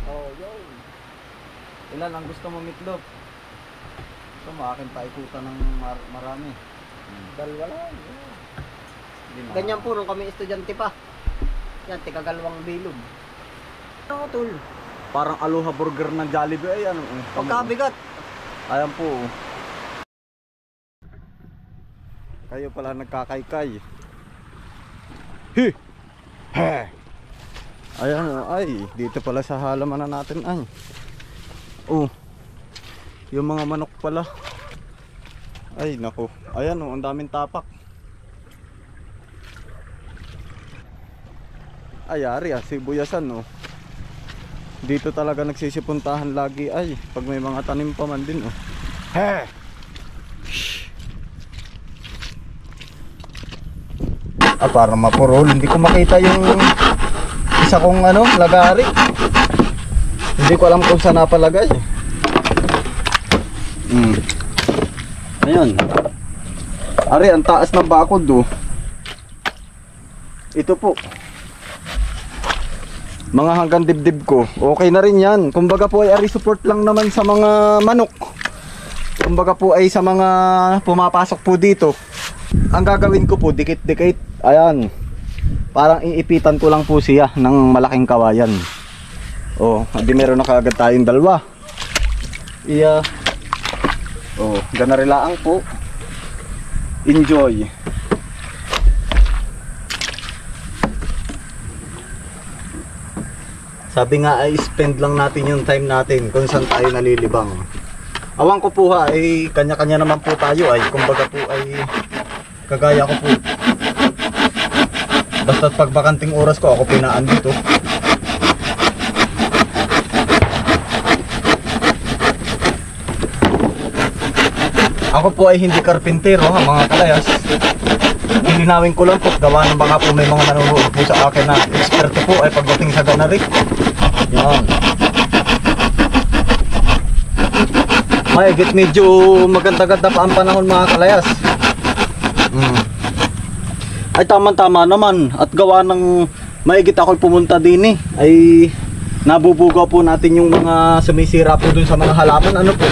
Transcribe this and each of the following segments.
Oh, yun. Ilan ang gusto mo meatloaf? Ito, maakin paikutan ng marami. Dalawa lang. Hindi na. Ganyan po nung kami estudyante pa. Yan, tigagalawang bilog. Ano tol? Parang Aloha Burger ng Jollibee ay ano. Pagkabigat. Ayan po. Kayo pala nagkakaykay. Hi! He! Ayan o, ay, dito pala sa halaman na natin ay. Oh. Yung mga manok pala. Ay, nako. Ayan o, ang daming tapak. Ay, ari sibuyasan o. Dito talaga nagsisipuntahan lagi ay pag may mga tanim pa man din oh. He! Parang mapurol, hindi ko makita yung isa kong ano, lagari. Hindi ko alam kung saan napalagay. Ayun. Ari, ang taas ng bakod oh. Ito po. Mga hanggang dibdib ko. Okay na rin yan. Kumbaga po ay ari support lang naman sa mga manok. Kumbaga po ay sa mga pumapasok po dito. Ang gagawin ko po, dikit-dikit. Ayan. Parang iipitan ko lang po siya ng malaking kawayan. Oh, hindi meron na kaagad tayong dalawa. Iya. Oh, ganarilaang po. Enjoy. Sabi nga ay spend lang natin yung time natin kung saan tayo nalilibang. Awang ko po ha, ay kanya-kanya naman po tayo ay kumbaga po ay kagaya ko po. Basta't pag bakanting oras ko ako pinaan dito. Ako po ay hindi karpintero ha mga kalayas. Lilinawin ko lang po, gawa ng baka po may mga nanonood po sa akin na eksperto po ay pagdating sa ganari. Yan. Mahigit medyo maganda-ganda pa ang panahon mga kalayas. Ay tama-tama naman at gawa ng mahigit ako'y pumunta din ay nabubugaw po natin yung mga sumisira po dun sa mga halaman. Ano po?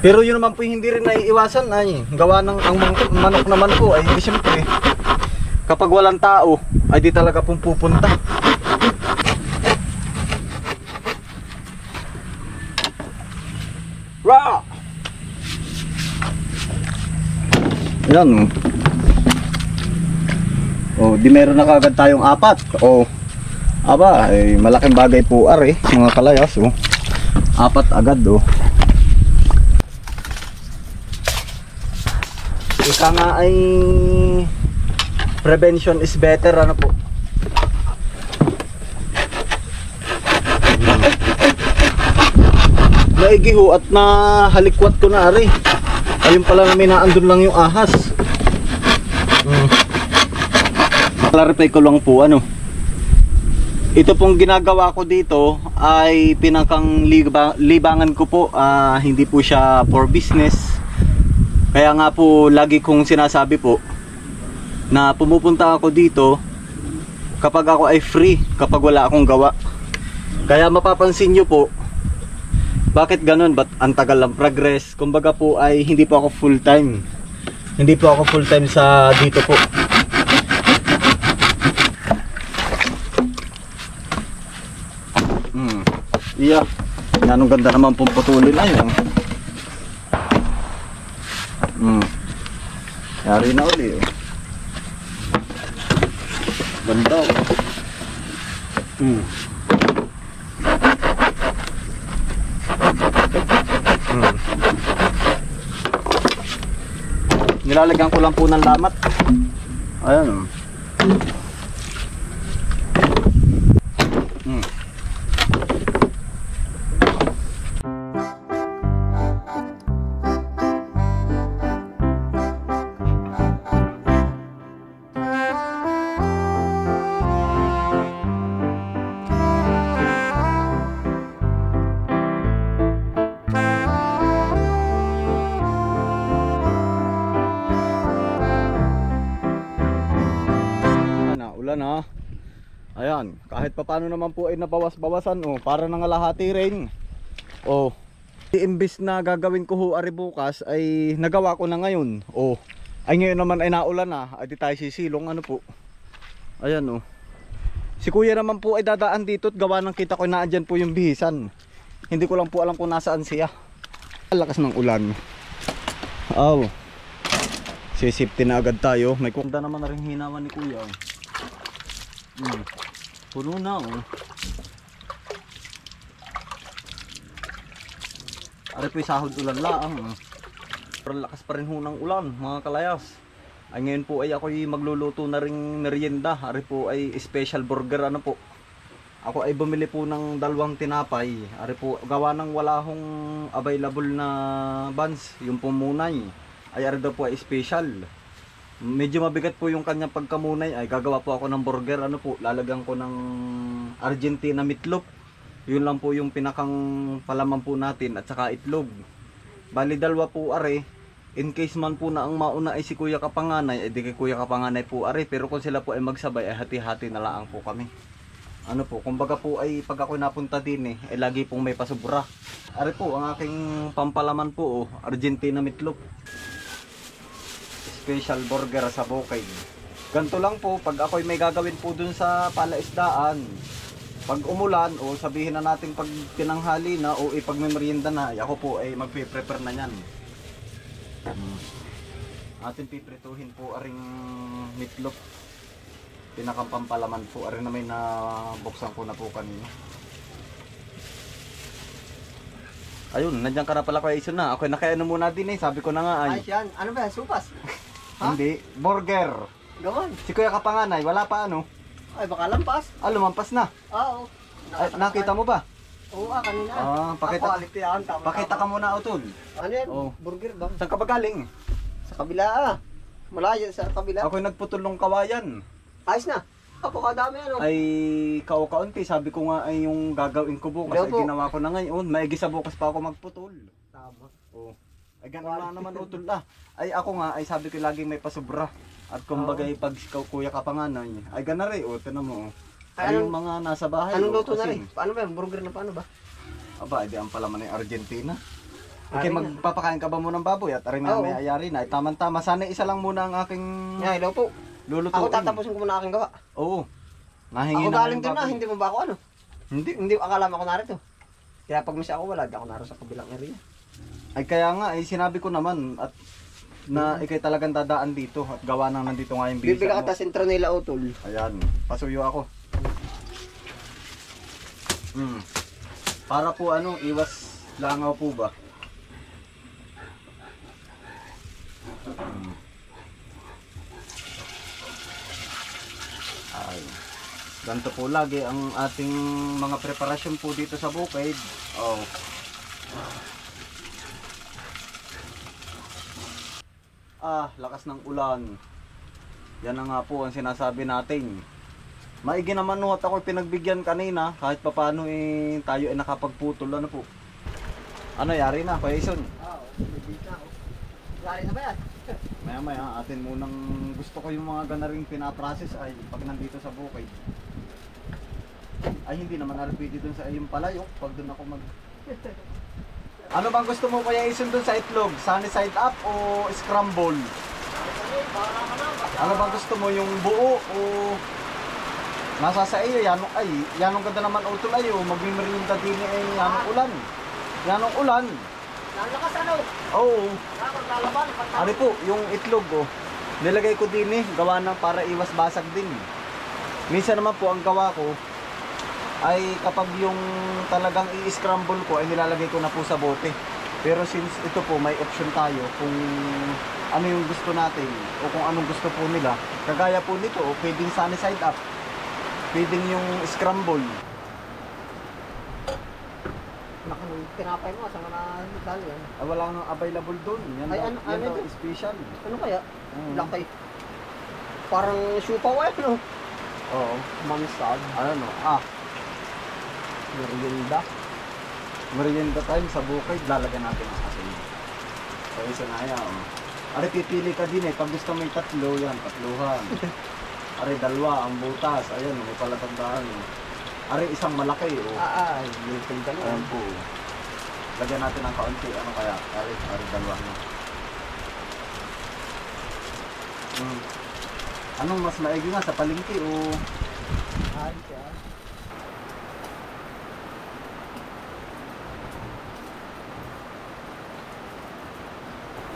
Pero yun naman po hindi rin naiiwasan ay gawa ng ang manok naman po ay siyempre kapag walang tao ay di talaga pong pupunta. Ra! Yan. Oh, di meron na kagad tayong apat. Oh. Aba, ay malaking bagay po are mga kalayas oh. Apat agad oh. Ika nga ay prevention is better ano po. Naigiho at na halikwat ko na ari. Ayun pala na may naandun lang yung ahas. Clarify ko lang po ano. Ito pong ginagawa ko dito ay pinakang libangan ko po. Hindi po siya for business. Kaya nga po lagi kong sinasabi po na pumupunta ako dito kapag ako ay free, kapag wala akong gawa. Kaya mapapansin nyo po bakit ganun, ba't ang tagal ng progress. Kumbaga po ay hindi po ako full time. Hindi po ako full time sa dito po. Iya, yan ang ganda naman pong putulin na yun. Yari na uli oh. Ganda oh. Nilalagyan ko lang po ng lamat. Ayan. Ulan ha. Ayan, kahit papano naman po ay nabawas-bawasan oh, para nangalahati rin. Oh, iimbis na gagawin ko ho ari bukas ay nagawa ko na ngayon. Oh, ay ngayon naman ay naulan na, ay di tayo sisilong ano po. Ayan oh. Si kuya naman po ay dadaan dito at gawa ng kita ko na andyan po yung bihisan. Hindi ko lang po alam kung nasaan siya. Lakas ng ulan. Oh. Sisipti na agad tayo. May kunda naman na rin hinawan ni kuya. Puno na oh. Ari po sahod ulan lang. Pero lakas pa rin ho ng ulan mga kalayas. Ay ngayon po ay ako'y magluluto na ring merienda. Ari po ay special burger ano po. Ako ay bumili po ng 2 tinapay. Ari po gawa ng wala hong available na buns. Yung pumunay. Ay ari daw po ay special. Medyo mabigat po yung kanyang pagkamunay. Ay gagawa po ako ng burger ano po. Lalagyan ko ng Argentina meatloaf. Yun lang po yung pinakang palaman po natin at saka itlog. Bali 2 po are. In case man po na ang mauna ay si Kuya Kapanganay, ay di kay Kuya Kapanganay po are. Pero kung sila po ay magsabay ay hati-hati na lang po kami. Ano po, kumbaga po ay pag ako napunta din ay lagi pong may pasubra. Are po ang aking pampalaman po Argentina meatloaf. Special burger sa bukid. Ganto lang po pag ako'y may gagawin po dun sa palaisdaan. Pag umulan o sabihin na natin pag tinanghali na o ipag may merienda na, ako po ay magpe-prepare na yan. Atin piprituhin po aring meatloaf. Pinakang pampalaman po aring na may nabuksan ko na po kanina. Ayun, nandiyan ka na pala Kuya Ison na. Ako nakayano muna din sabi ko na nga ay. Ay, yan. Ano ba? Supas? Ha? Hindi, burger. Gawan. Si Kuya Kapanganay, wala pa ano? Ay, baka lampas. Lumampas na. Oo. Ay, nakita mo ba? Oo, kanina. Pakita. Quality yan. Tama, Pakita ka muna Utol. Ano yan? Oh. Burger ba? Saan ka ba galing? Sa kabila Malayo sa kabila. Ako'y nagputol ng kawayan. Ayos na. Kadami ano. Ay kaunti, sabi ko nga ay yung gagawin ko bukas ay ginawa ko na ngayon. Maigi sa bukas pa ako magputol. Tama. Oh. Ay gano'n na naman Utol Ay ako nga ay sabi ko laging may pasubra. At kumbaga pag Kuya Kapanganay, ay gana rin tinan mo. Ay yung mga nasa bahay. Anong luto na rin? Paano ba? Burger na paano ba? Aba, di ang palaman ng Argentina. Okay, magpapakain ka ba mo ng baboy at aray may ayari na. Ay tama-tama, sana isa lang muna ang aking hello po. Lulutuin. Ako tatapusin ko muna aking gawa. Oo. Nahingi ako na galing doon na, hindi mo ba ako ano? Hindi akala mo ako narito. Kaya pag misa ako wala, di ako naroon sa kabilang area. Ay kaya nga, ay sinabi ko naman at na ikay talagang dadaan dito at gawa nang nandito nga yung bisa mo. Bibigyan ka ta sentro nila Utol. Ayan, pasuyo ako. Para po iwas langaw po ba? Ay, ganito po lagi ang ating mga preparasyon po dito sa bukid. Oh. Lakas ng ulan. Yan na nga po ang sinasabi natin. Maigi naman at ako pinagbigyan kanina kahit papano tayo ay nakapagputol ano po. Ano yari na Kuya Ison? Oo, bibig na ako. Yari na ba yan? Maya atin munang gusto ko yung mga ganaring pinaprocess ay pag nandito sa bukid. Ay hindi naman pwede dun sa iyong palayok pag dun ako mag... Ano bang gusto mo Kuya Ison dun sa itlog? Sunny side up o scramble? Ano bang gusto mo yung buo o... Nasa sa iyo, yanong ganda naman Utol ayo, magmimerienda din ay yanong ulan. Yanong ulan. Nalakas ano? Oo. Maglalaban. Ano po, yung itlog nilagay ko din gawa ng para iwas basag din. Minsan naman po ang gawa ko ay kapag yung talagang i-scramble ko ay nilalagay ko na po sa bote. Pero since ito po may option tayo kung ano yung gusto natin o kung anong gusto po nila. Kagaya po nito, pwedeng sunny side up. Pwedeng yung scramble. Tinapay mo, saan ka na dali yan? Ay, wala nang available doon. Yan Ay, daw, ano yan daw, ito? special. Ano kaya? Laki. Parang siupaw ano? Oo. Mansag. Ano? Merienda. Merienda time sa bukid. Lalagyan natin ang asin. So, isa na yan. Pipili ka din pag gusto mo yung tatlo, yan, tatluhan. Ari, dalawa ang butas. Ayan, may palatandaan. Ari, isang malaki. Oh. Yung tinggal na. Ayan po. Lagyan natin ng kaunti. Ano kaya? Ari, dalawa na. Anong mas maigi nga sa palengke o? Siya.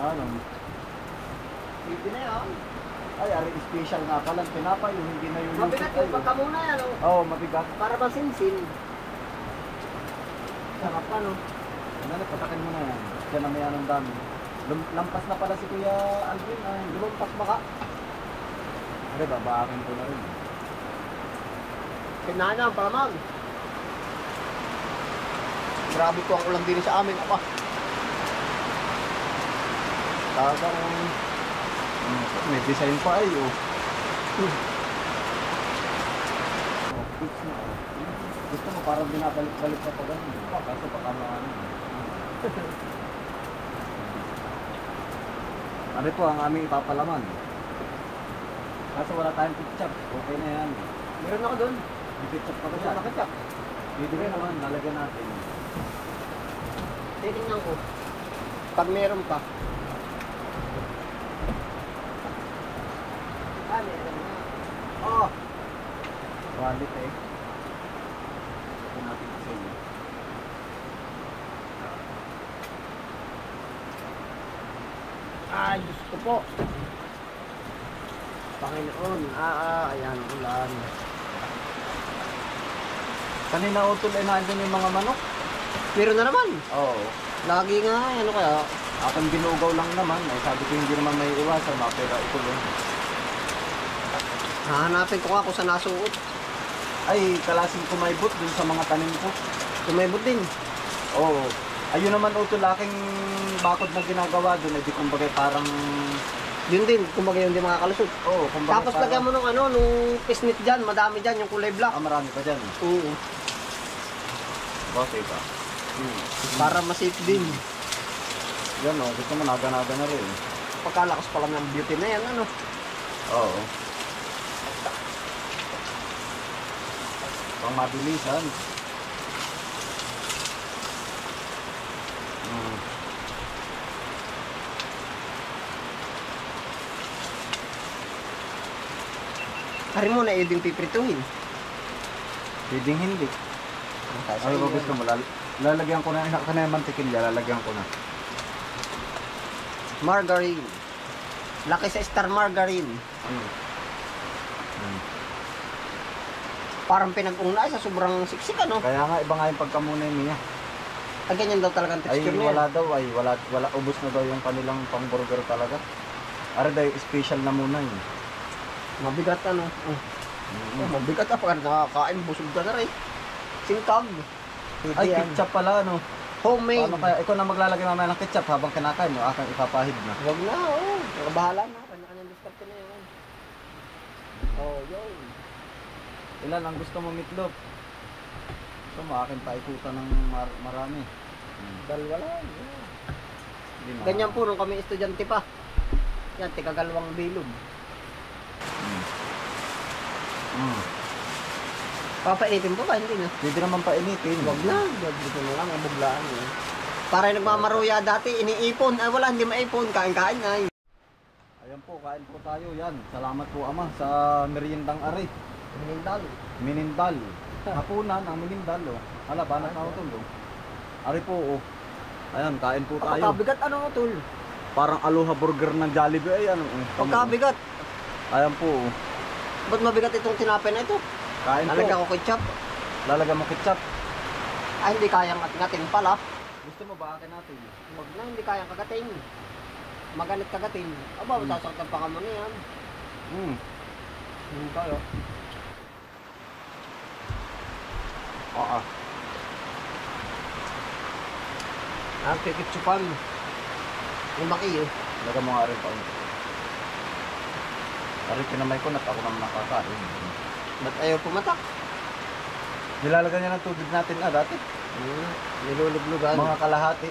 Ano? Pwede na yan. Ay, ari, special nga pala. Pinapay, yung hindi na yung... Mabigat yung pagka muna yan. Oh. Oo, mabigat. Para bang sinsin. Sarap pa, no? Ano, patakin mo na yan. Diyan na may anong dami. Lampas na pala si Kuya Alvin. Ay, Lumampas baka. Ari, babaakin ko na rin. Kinahan na ang palamag. Grabe ko ang ulam din sa amin. Apa? Talagang... may design pa ay, oh. Fix na, oh. Gusto mo parang binabalik-balik na pa ganun. Kaso baka maano. Ano po ang aming ipapalaman? Kaso wala tayong ketchup. Okay na yan. Meron ako doon. May ketchup pa ba Meron dyan? ako ketchup. Pwede rin naman, lalagyan natin. Titingnan ko. Pag meron pa. Meron na. Oh! Wallet eh. Ito natin sa inyo. Diyos ko po. Panginoon. Ayan, ulan. Kanina utol ay nandun yung mga manok. Meron na naman. Oo. Lagi nga, ano kaya? Aking ginugaw lang naman. Ay sabi ko hindi naman may iwasan. Mapera ito lang. Hahanapin ko nga kung saan nasuot. Ay, kalasing kumaybot dun sa mga tanim ko. Tumebot din. Oo. Ayun naman utol, aking bakod na ginagawa dun. Ay di kumbaga parang... Yun din, kumbaga yun din makakalusot. Oo, kumbaga Tapos parang... lagyan mo nung nung pisnit dyan, madami dyan, yung kulay black. marami pa dyan. Oo. Okay pa. Para ma-safe din. Yan o, gusto mo naga-naga na rin. Pagkalakas pa lang ng beauty na yan, ano? Oo. Pang mabilisan. Hari mo na yung piprituhin. Pwedeng hindi. Ano ba gusto mo? Lalagyan ko na, kanina mantikilya, lalagyan ko na. Margarine. Laki sa Star Margarine. Parang pinag-ungna sa sobrang siksik, ano? Kaya nga, iba nga yung pagkamunay niya. Ganyan daw talagang Ay, texture niya. wala daw, wala, ubos na daw yung kanilang pang-burger talaga. Ara daw, special na muna yun. Mabigat, ano? Mabigat pa ka nakakain, busog ka na rin. Singkag. Ay, ketchup pala, ano? Homemade. Paano kaya, ikaw na maglalagay mamaya ng ketchup habang kinakain mo, akang ipapahid na. Huwag na, oo. Nakabahala na. Kanya-kanyang diskarte na yun. Yun. Ilan ang gusto mo meatloaf? Gusto mo, akin paikutan ng marami. Dalawa lang. Hindi na. Ganyan po nung kami estudyante pa. Yan, tigagalawang bilog. Papainitin po ba? Hindi na. Pwede naman painitin. Huwag na. Dito na lang, mabuglaan. Para yung nagmamaruya dati, iniipon. Ay wala, hindi maipon. Kain-kain na. Ayan po, kain po tayo. Yan. Salamat po ama sa meriendang ari. Minindal. Minindal. Hapunan ang minindal. Oh. Hala, banat na ako ito. Ari po. Oh. Ayan, kain po tayo. Pagkabigat, ano tol? Parang Aloha Burger ng Jollibee. Ay, ano. Pagkabigat. Ayan po. Oh. Ba't mabigat itong tinapay na ito? Kain po. Lalagyan ko ketchup. Lalagyan mo ketchup. Ay, hindi kayang ating pala. Gusto mo ba akin natin? Huwag na, hindi kayang kagating. Magalit kagating. Aba, masasaktan pa ka mo na yan. Hindi kayo. Oo. Ang kikitsupan. Yung makiyo. Lagyan mo nga rin pa. Ari, pinamay ko na ako naman nakakain. Ba't ayaw pumatak? Nilalagyan niya ng tubig natin dati. Niluluglugan. Mga kalahati.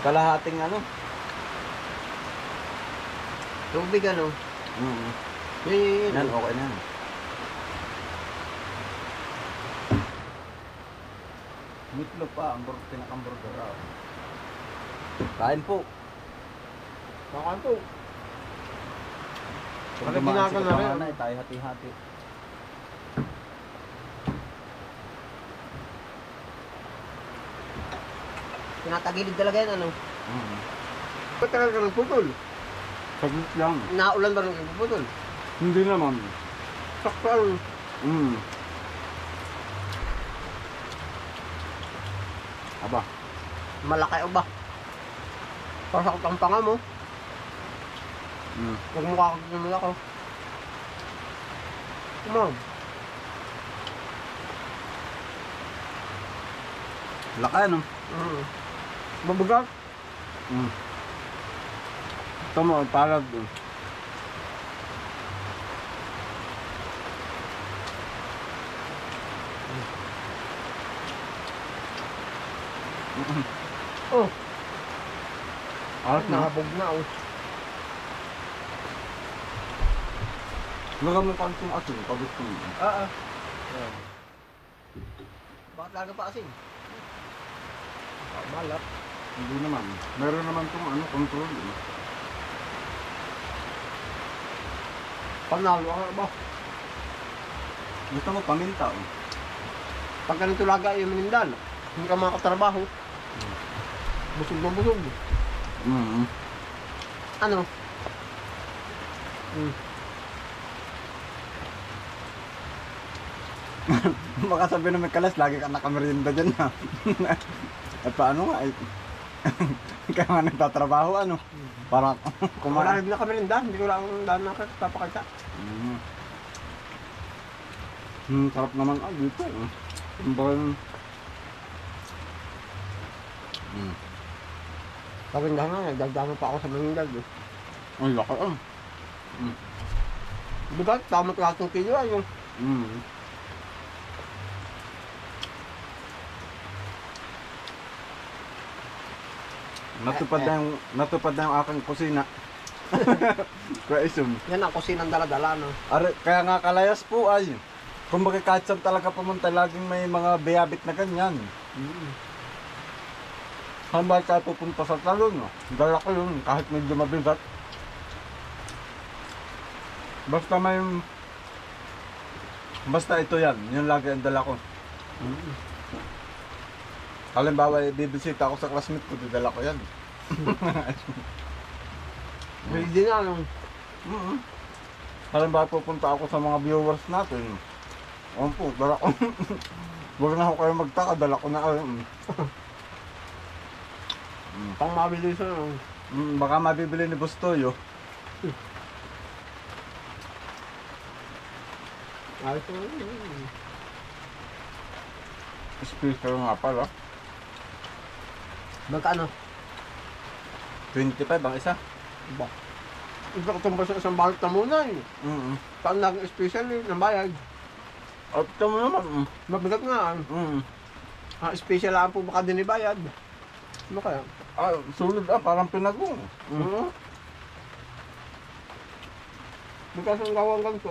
Kalahating ano? Tubig ano. Mm. Yan. Yan, okay na yan. Meatloaf pa, ang pinaka-burger. Kain po. Baka to. Kung Bakit dumaan si ginagawa na rin? Kapanganay, tayo hati-hati. Tinatagilid talaga yan ano. Mm. Ba't talaga ka nagputol? Saglit lang. Naulan ba nung nagpuputol? Hindi naman. Sakto ano. Mm. Aba. Malaki o ba? Pasakot ang panga mo. Mm. Huwag mo kakagumula ko. Come on. Laki ano? Mabagat. Mm. Ito mo, palad. Oh, Alas na. nakabog na oh. Lagam mo konting asin, pag gusto mo. Bakit laga pa asin? Malat. Hindi naman. Meron naman itong ano, control. Panalo ka ba? Gusto mo paminta. Pag ganito laga yung manindan, hindi ka makakatrabaho. Busog na busog. Mm. Ano? Baka sabi na may kalas, lagi ka nakamerienda dyan ha. At paano nga eh. Kaya nga nagtatrabaho ano. Para Wala kumain. rin na kami rinda, hindi ko lang daan nakapapakita. Sarap naman dito. Kumbaga. Karinda nga, nagdagdama pa ako sa manindag. Ay, laki Diba, tama klaseng kilo ay yung Natupad na yung aking kusina. Kuya Isum. yan ang kusinang dala-dala no. Kaya nga kalayas po ay. Kumbaga kahit saan talaga pumunta, laging may mga bayabit na ganyan. Hambay ka pupunta sa talon, no? Dala ko yun, kahit medyo mabigat. Basta ito yan, yun lagi ang dala ko. Halimbawa, bibisita ako sa classmate ko, dala ko yan. Ready na no. Halimbawa, pupunta ako sa mga viewers natin. Ayan po, dala ko. Huwag na ako kayo magtaka, dala ko na. Pang mabili siya no. Baka mabibili ni Bustoyo. Ayos na Speaker nga pala. Magkano? 25 ang isa. Ba? Ito katong sa isang balot na muna eh. Saan naging special eh, ng bayag. At ito mo naman. Mabigat nga. Special lang po baka din ibayad. Ano kaya? Sulit parang pinagong. Bukas ang gawang ganito.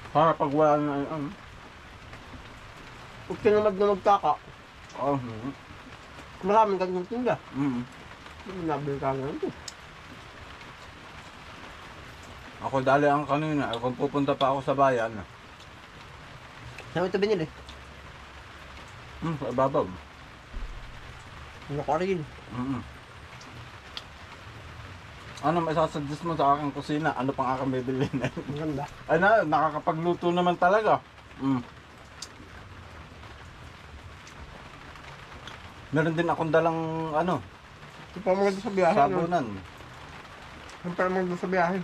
Para pag wala na yan. Huwag tinamad na magtaka. Maraming ganitong tinda. Nabili ka nga ito. Ako dali ang kanina, kung pupunta pa ako sa bayan. Saan mo ito binili? Sa ibabaw. Ano ka rin? Ano may sasuggest mo sa aking kusina? Ano pang aking bibilin? Maganda. Ay na, nakakapagluto naman talaga. Meron din akong dalang ano, Ito pa maganda sa biyahe. sabunan. Ito pa maganda sa biyahe.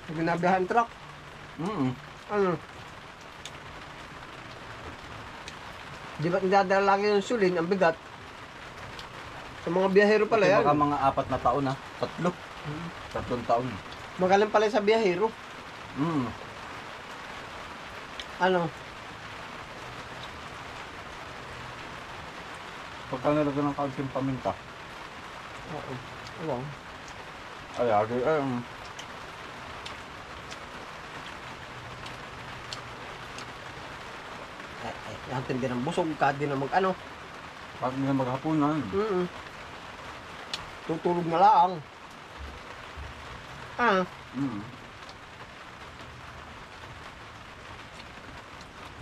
Pag binabiyahan truck. Ano? Di ba nagdadala lagi yung sulin, ang bigat? Sa mga biyahero pala yan. Baka mga 4 na taon ha. 3 taon. Magaling pala sa biyahero. Ano? Pagka nilagyan ng kaunting paminta. Oo. Oo. Ay, agay, ay. Natin din ang busog ka din ang mag-ano. Pag nila maghapunan. Tutulog na lang.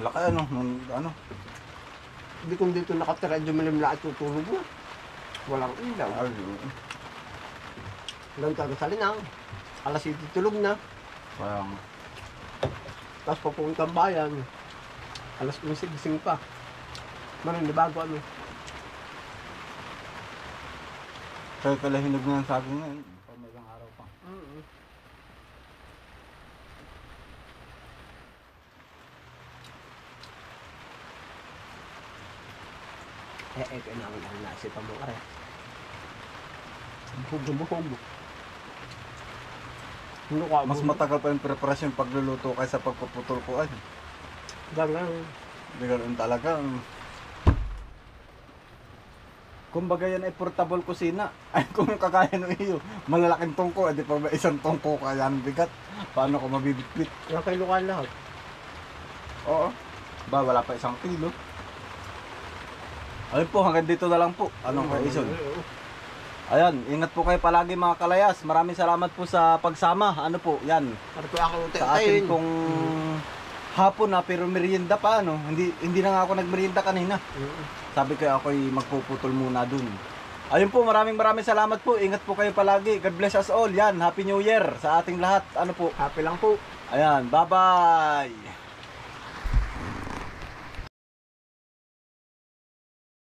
Laki ano, ano. Hindi kung dito nakatira, dumilim lahat tutulog na. Walang ilaw. Ay, Hanggang kagasalin na. Alas 7 tulog na. parang, Tapos papunta ang bayan. Alas 11 gising pa. Maninibago ano. kaya pala hinog na yung saging ngayon. Pag may ilang araw pa. Kailangan lang naisipan mo ka rin. Buhog. Ano ka? Mas matagal pa yung preparasyon pagluluto kaysa pagpuputol ko ay. Gangan. Hindi ganoon talaga. Kumbaga yan ay portable kusina. Ay kung kakaya ng iyo, malalaking tungko, edi pa may isang tungko kaya ang bigat. Paano ko mabibitbit? Nakailukan lahat. Oo. Ba, wala pa 1 kilo. Ayun po, hanggang dito na lang po. Anong kaison? Ayan, ingat po kayo palagi mga kalayas. Maraming salamat po sa pagsama. Ano po, yan. Para ko ako Sa atin pong hapon na, pero merienda pa, ano. Hindi na nga ako nagmerienda kanina. Sabi ko ako'y magpuputol muna dun. Ayun po, maraming salamat po. Ingat po kayo palagi. God bless us all. Yan, Happy New Year sa ating lahat. Ano po? Happy lang po. Ayan, bye-bye.